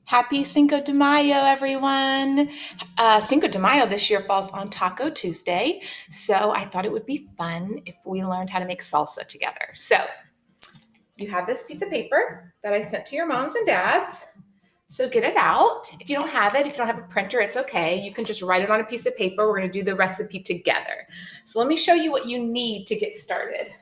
Happy Cinco de Mayo, everyone. Cinco de Mayo this year falls on Taco Tuesday, so I thought it would be fun if we learned how to make salsa together. So you have this piece of paper that I sent to your moms and dads. So get it out. If you don't have a printer, it's okay. You can just write it on a piece of paper. We're going to do the recipe together. So let me show you what you need to get started.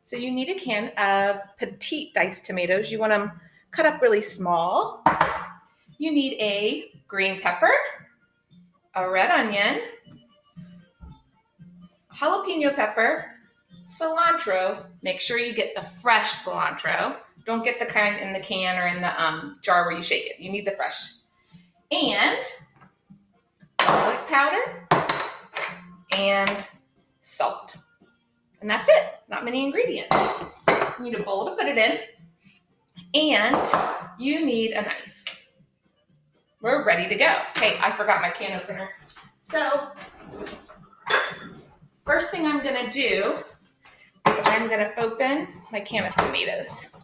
So you need a can of petite diced tomatoes. You want them cut up really small. You need a green pepper, a red onion, jalapeno pepper, cilantro. Make sure you get the fresh cilantro. Don't get the kind in the can or in the jar where you shake it. You need the fresh. And garlic powder and salt. And that's it. Not many ingredients. You need a bowl to put it in. And you need a knife. We're ready to go. Hey, I forgot my can opener. So, first thing I'm going to do is I'm going to open my can of tomatoes.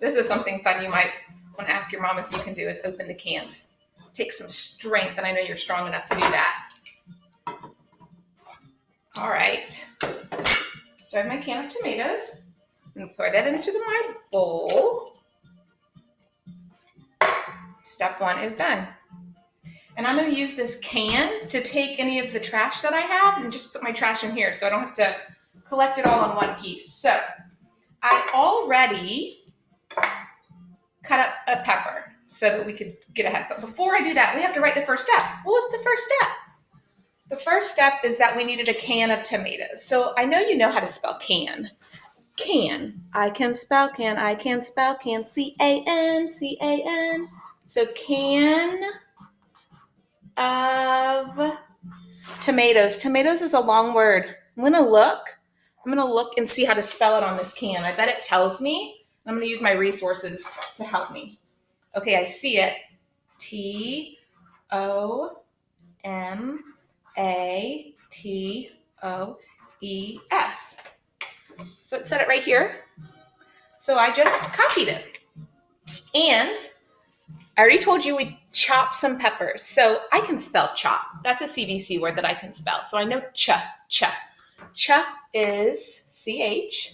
This is something fun you might want to ask your mom if you can do, is open the cans. Take some strength, and I know you're strong enough to do that. All right. So I have my can of tomatoes. I'm going to pour that into my bowl. Step one is done. And I'm going to use this can to take any of the trash that I have and just put my trash in here so I don't have to collect it all in one piece. So I already cut up a pepper so that we could get ahead. But before I do that, we have to write the first step. What was the first step? The first step is that we needed a can of tomatoes. So I know you know how to spell can. Can. I can spell can. I can spell can. C-A-N. C-A-N. So can of tomatoes. Tomatoes is a long word. I'm going to look and see how to spell it on this can. I bet it tells me. I'm going to use my resources to help me. Okay, I see it. T-O-M-A-T-O-E-S. So it said it right here. So I just copied it. And I already told you we chop some peppers. So I can spell chop. That's a CBC word that I can spell. So I know cha. Cha is C-H.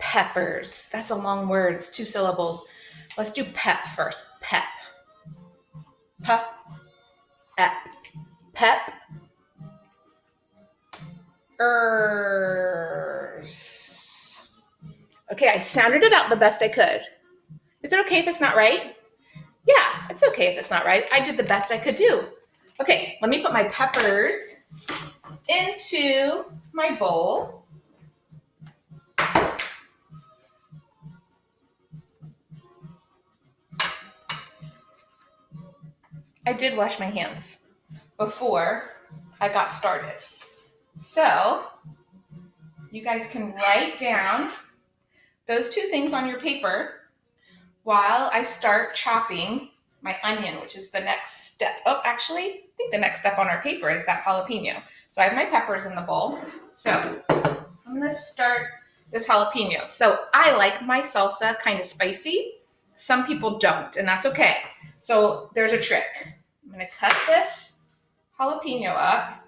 Peppers. That's a long word. It's 2 syllables. Let's do pep first. Pep. Pep. Ep. Pep. Okay, I sounded it out the best I could. Is it okay if it's not right? Yeah, it's okay if it's not right. I did the best I could do. Okay, let me put my peppers into my bowl. I did wash my hands before I got started. So, you guys can write down those 2 things on your paper while I start chopping my onion, which is the next step. Oh, actually, I think the next step on our paper is that jalapeno. So I have my peppers in the bowl. So I'm going to start this jalapeno. So I like my salsa kind of spicy. Some people don't, and that's okay. So there's a trick. I'm going to cut this jalapeno up.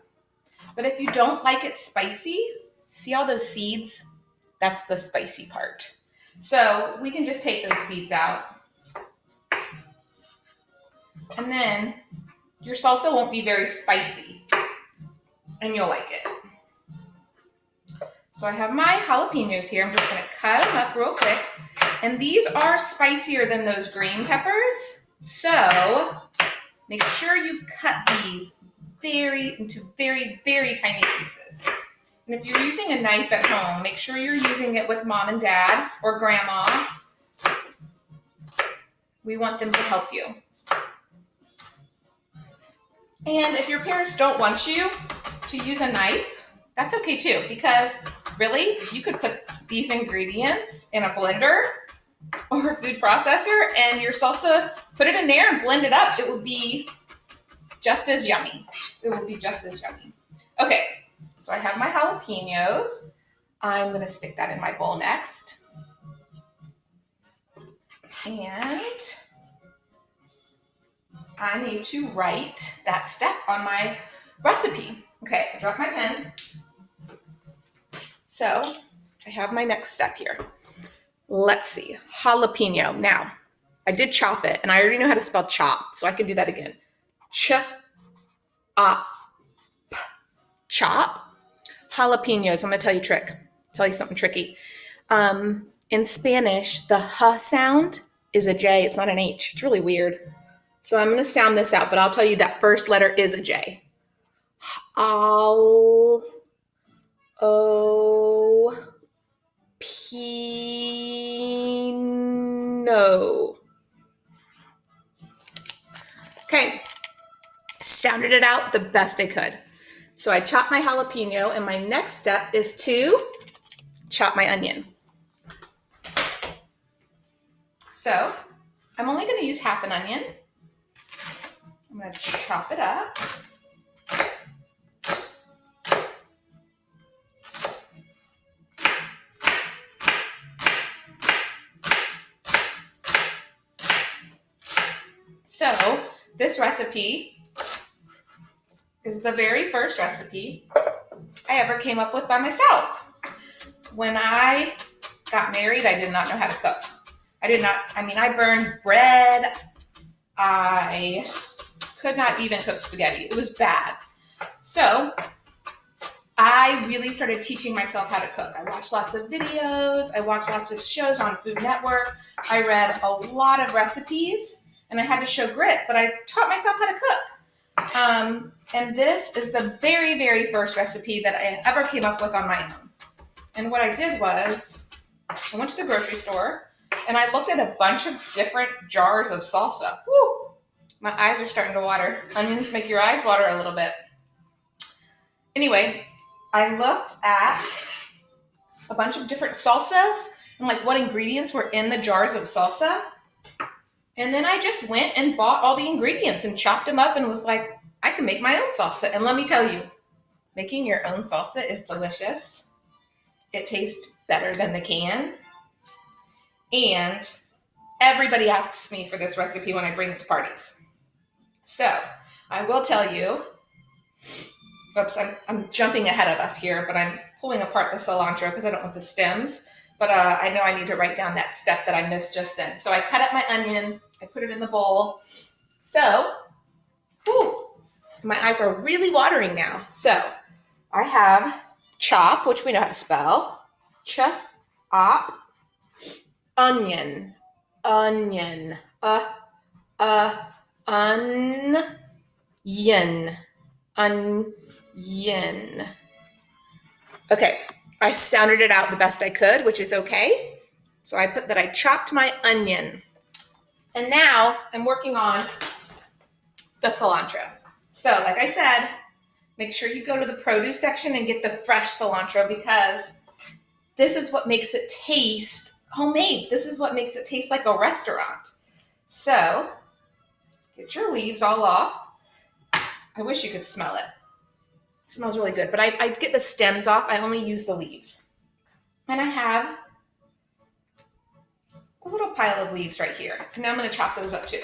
But if you don't like it spicy, see all those seeds? That's the spicy part. So we can just take those seeds out. And then your salsa won't be very spicy. And you'll like it. So I have my jalapenos here. I'm just going to cut them up real quick. And these are spicier than those green peppers. So make sure you cut these into very, very tiny pieces. And if you're using a knife at home, make sure you're using it with mom and dad or grandma. We want them to help you. And if your parents don't want you to use a knife, that's okay too, because really, you could put these ingredients in a blender or a food processor and your salsa, put it in there and blend it up. It would be just as yummy. Okay, So I have my jalapenos. I'm going to stick that in my bowl next. And I need to write that step on my recipe. Okay, I dropped my pen. So I have my next step here. Let's see, jalapeno. Now, I did chop it, and I already know how to spell chop, so I can do that again. Chop. Jalapenos. I'm going to tell you something tricky. In Spanish, the h sound is a J. It's not an H. It's really weird. So I'm going to sound this out, but I'll tell you that first letter is a J. O Pino. Okay, sounded it out the best I could. So I chopped my jalapeno, and my next step is to chop my onion. So I'm only going to use half an onion. I'm going to chop it up. So this recipe is the very first recipe I ever came up with by myself. When I got married, I did not know how to cook. I burned bread. I could not even cook spaghetti. It was bad. So I really started teaching myself how to cook. I watched lots of videos. I watched lots of shows on Food Network. I read a lot of recipes, and I had to show grit, but I taught myself how to cook. And this is the very, very first recipe that I ever came up with on my own. And what I did was I went to the grocery store, and I looked at a bunch of different jars of salsa. Woo! My eyes are starting to water. Onions make your eyes water a little bit. Anyway, I looked at a bunch of different salsas and what ingredients were in the jars of salsa. And then I just went and bought all the ingredients and chopped them up and was like, I can make my own salsa. And let me tell you, making your own salsa is delicious. It tastes better than the can. And everybody asks me for this recipe when I bring it to parties. So I will tell you, I'm jumping ahead of us here, but I'm pulling apart the cilantro because I don't want the stems. But I know I need to write down that step that I missed just then. So I cut up my onion. I put it in the bowl. So, my eyes are really watering now. So I have chop, which we know how to spell. Chop. Onion. Onion. Onion. Okay, I sounded it out the best I could, which is okay. So I put that I chopped my onion. And now I'm working on the cilantro. So like I said, make sure you go to the produce section and get the fresh cilantro because this is what makes it taste homemade. This is what makes it taste like a restaurant. So get your leaves all off. I wish you could smell it. It smells really good, but I get the stems off. I only use the leaves. And I have a little pile of leaves right here. And now I'm going to chop those up too.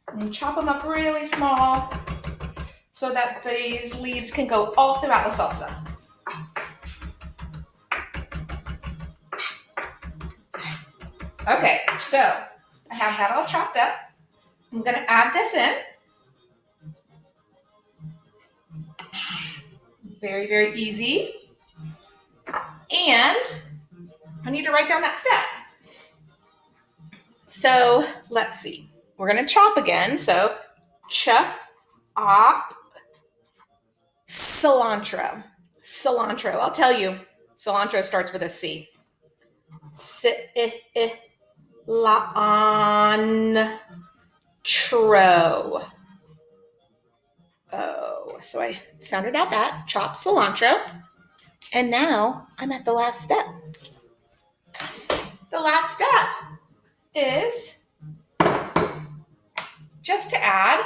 And chop them up really small so that these leaves can go all throughout the salsa. Okay, so I have that all chopped up. I'm going to add this in. Very, very easy. And I need to write down that step. So let's see. We're going to chop again. So chop, cilantro. Cilantro. I'll tell you, cilantro starts with a C. Cilantro. Oh, so I sounded out that. Chop cilantro. And now I'm at the last step. The last step is just to add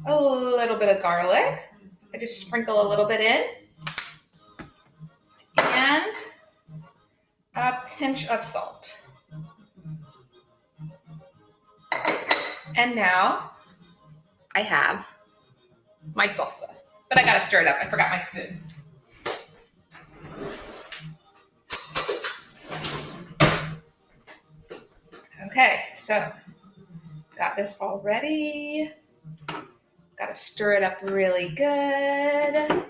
a little bit of garlic I just sprinkle a little bit in. And a pinch of salt. And now I have my salsa. But I gotta stir it up. I forgot my spoon. Okay, so got this all ready. Gotta stir it up really good.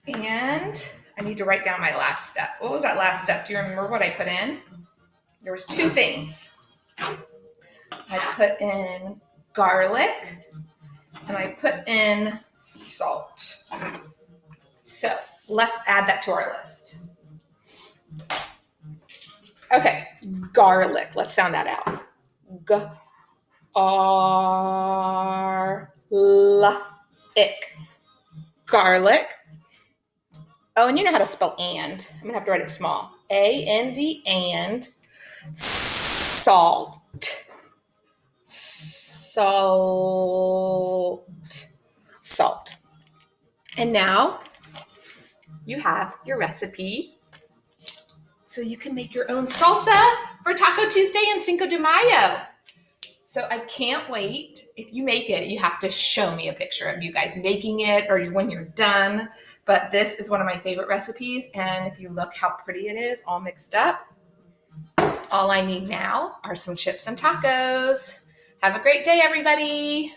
And I need to write down my last step. What was that last step? Do you remember what I put in? There was 2 things. I put in garlic and I put in salt. So let's add that to our list. Okay, garlic. Let's sound that out. Garlic. Oh, and you know how to spell and. I'm going to have to write it small. A-N-D, and salt. Salt. And now you have your recipe so you can make your own salsa for Taco Tuesday and Cinco de Mayo. So I can't wait. If you make it, you have to show me a picture of you guys making it or when you're done. But this is one of my favorite recipes. And if you look how pretty it is, all mixed up, all I need now are some chips and tacos. Have a great day, everybody.